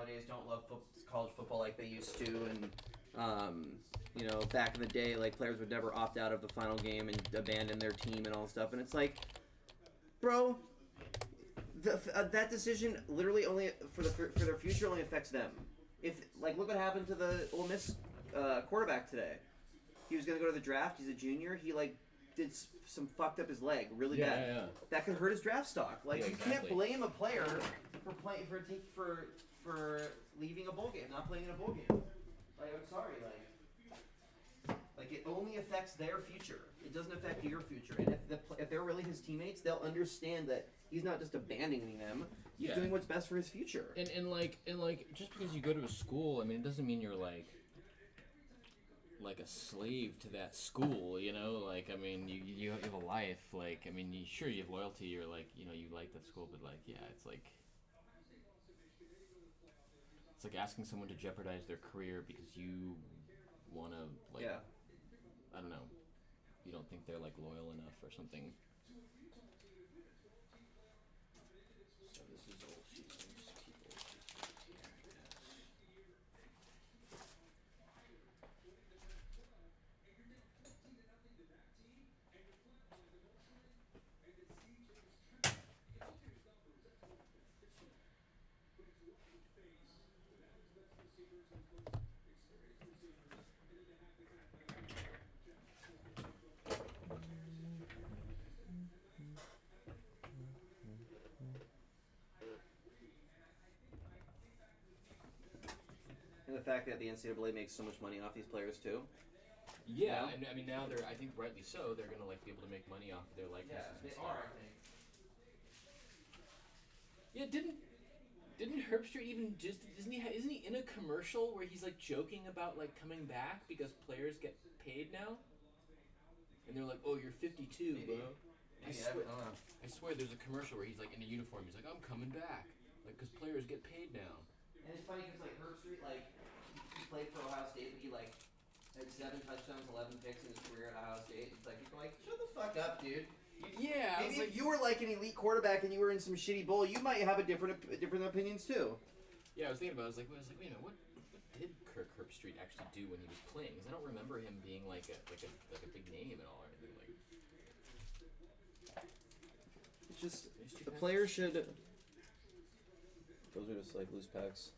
nowadays don't love college football like they used to, and back in the day, like players would never opt out of the final game and abandon their team and all this stuff. And it's like, bro, that decision literally only for their future only affects them. If look what happened to the Ole Miss quarterback today. He was gonna go to the draft. He's a junior. He did some fucked up his leg really bad. Yeah. That could hurt his draft stock. You exactly. can't blame a player for leaving a bowl game, not playing in a bowl game. I'm sorry, it only affects their future. It doesn't affect your future. And if they're really his teammates, they'll understand that he's not just abandoning them. He's doing what's best for his future. And just because you go to a school, I mean, it doesn't mean you're like a slave to that school, you know? I mean, you have a life. I mean, sure, you have loyalty. You're you like that school, but it's like asking someone to jeopardize their career because you want to I don't know, you don't think they're loyal enough or something. So this is all seasons people. And the fact that the NCAA makes so much money off these players too. Yeah, and I mean now they're, I think rightly so, they're gonna be able to make money off of their likenesses. Yeah, they and are, stuff. I think. Yeah, didn't Herbstreit even isn't he in a commercial where he's joking about coming back because players get paid now? And they're like, "Oh, you're 52, Maybe. bro." I don't know. I swear there's a commercial where he's in a uniform. He's like, "I'm coming back." Because players get paid now. And it's funny because Herbstreit, he played for Ohio State, but he had 7 touchdowns, 11 picks in his career at Ohio State. It's people shut the fuck up, dude. Yeah. Maybe if you were an elite quarterback and you were in some shitty bowl, you might have different opinions too. Yeah, I was thinking about it. Wait a minute, what did Kirk Herbstreit actually do when he was playing? Because I don't remember him being a big name at all or anything It's just the players should. Those are just loose packs.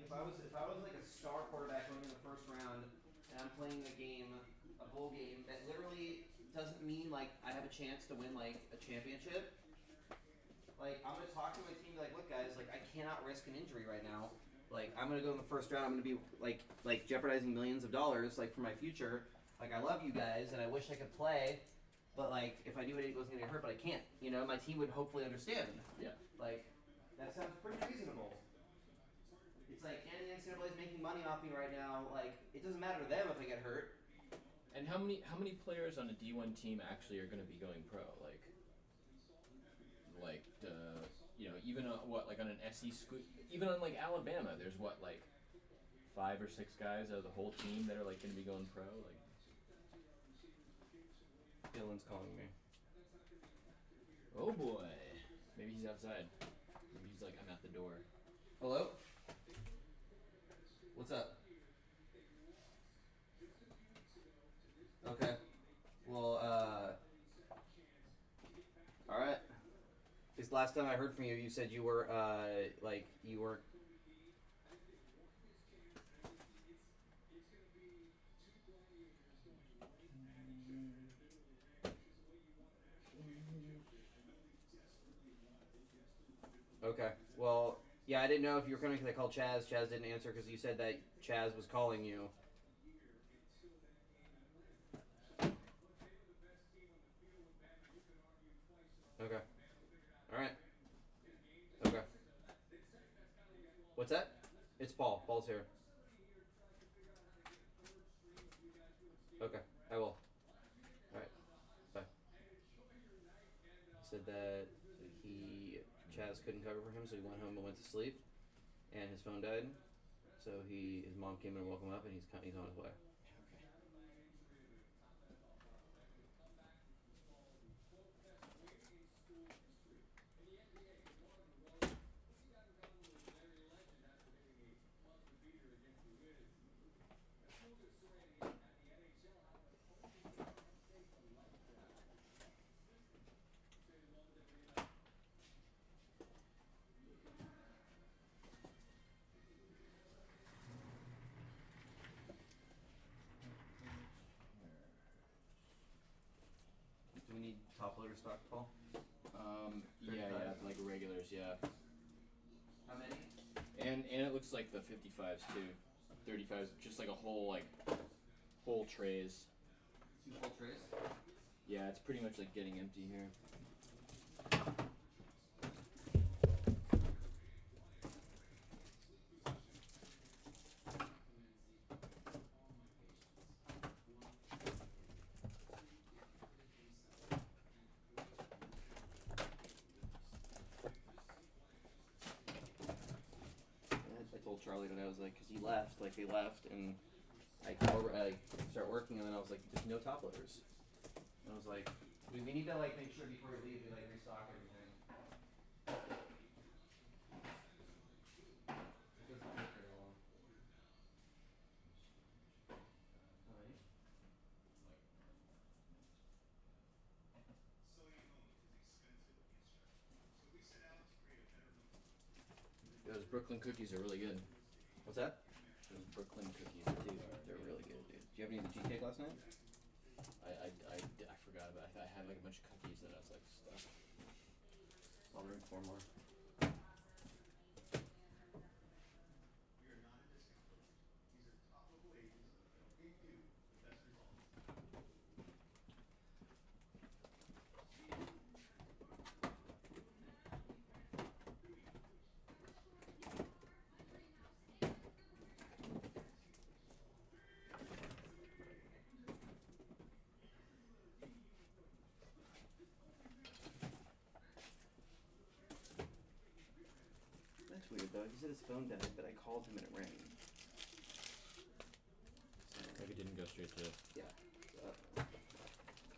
If I was a star quarterback going in the first round and I'm playing a bowl game that literally doesn't mean I have a chance to win a championship. I'm gonna talk to my team and be look guys, I cannot risk an injury right now. I'm gonna go in the first round. I'm gonna be jeopardizing millions of dollars for my future. I love you guys and I wish I could play, but if I knew I wasn't gonna get hurt, but I can't. My team would hopefully understand. Yeah. That sounds pretty reasonable. It's and the NCAA is making money off me right now. It doesn't matter to them if I get hurt. And how many players on a D1 team actually are going to be going pro? Even on an SE school, even on Alabama, there's 5 or 6 guys out of the whole team that are going to be going pro. Dylan's calling me. Oh boy, maybe he's outside. Maybe he's I'm at the door. Hello? What's up? Okay. Well, alright. This last time I heard from you, you said you were, you were... Okay. Well, yeah, I didn't know if you were coming because I called Chaz. Chaz didn't answer because you said that Chaz was calling you. Okay. Alright. Okay. What's that? It's Paul. Paul's here. Okay. I will. Alright. Bye. He said that he Chaz couldn't cover for him, so he went home and went to sleep, and his phone died. So his mom came in and woke him up, and he's on his way. Do we need top loader stock, Paul? Yeah, 35. like regulars, yeah. How many? And it looks like the 55s too. 35s, just like a whole trays. 2 full trays. Yeah, it's pretty much like getting empty here. I told Charlie that I was like, because he left, like they left, and I start working, and then I was like, there's no top loaders. And I was like, we need to like make sure before we leave we like restock everything. It doesn't take very long. Alright. Those Brooklyn cookies are really good. What's that? Those Brooklyn cookies, Dude, they're really good, dude. Did you have any of the cheesecake last night? I forgot about it. I had like a bunch of cookies that I was like stuck. I'll bring 4 more. That's weird though. He said his phone died, but I called him and it rang. Maybe it didn't go straight to. Yeah.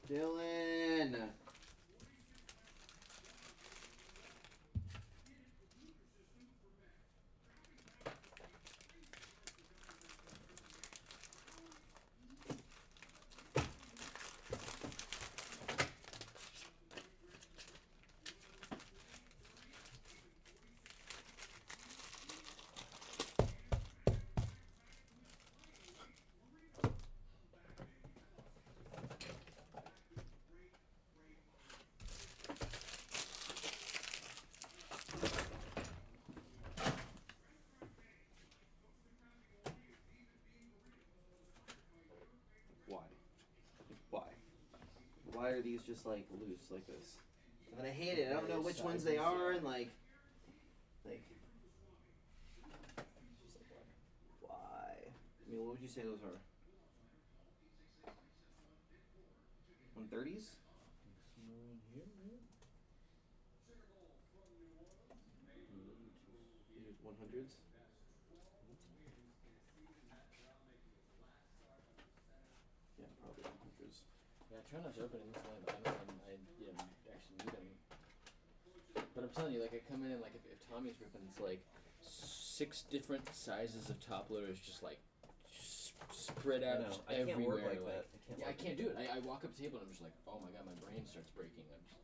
Dylan! Why are these just like loose like this? And then I hate it. I don't know which ones they are, and like, it's just like why? I mean, what would you say those are? 130s? 100s? Yeah, probably 100s. Yeah, I try not to open it until I actually need them. But I'm telling you, like I come in and like if Tommy's ripping, it's like 6 different sizes of top loaders just like spread out just I everywhere. can't work like like, that. I can't do it. I walk up to the table and I'm just like, oh my god, my brain starts breaking. I'm just,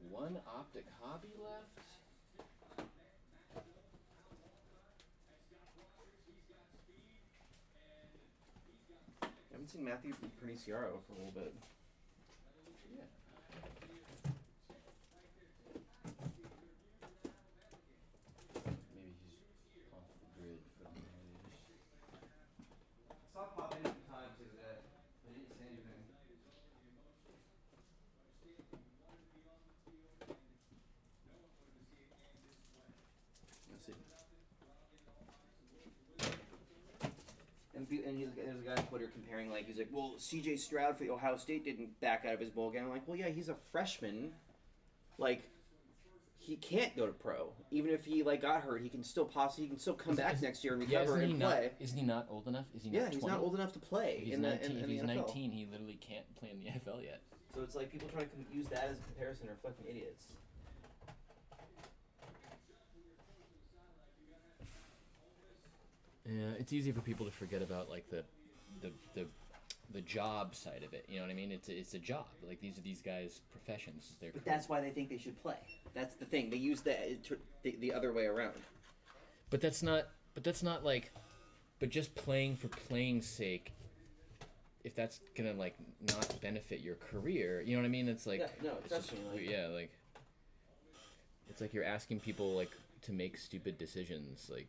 one optic hobby left. I haven't seen Matthew Perniziaro for a little bit. Yeah. Maybe he's off the grid for the Mariners. I saw him pop in a few times the other day. I didn't say anything. Let's see. there's a guy on Twitter comparing, like, he's like, well, C.J. Stroud for Ohio State didn't back out of his bowl game. I'm like, well, yeah, he's a freshman. Like, he can't go to pro. Even if he, like, got hurt, he can still come back next year and recover and play. Isn't he not old enough? Is he not 20? He's not old enough to play If he's in 19, the if he's NFL. 19, he literally can't play in the NFL yet. So it's like people trying to use that as a comparison are fucking idiots. Yeah, it's easy for people to forget about like the job side of it. You know what I mean? It's a job. Like these are these guys' professions. But that's why they think they should play. That's the thing. They use the other way around. But that's not like. But just playing for playing's sake. If that's gonna like not benefit your career, you know what I mean? It's like it's just, like it's like you're asking people like to make stupid decisions. Like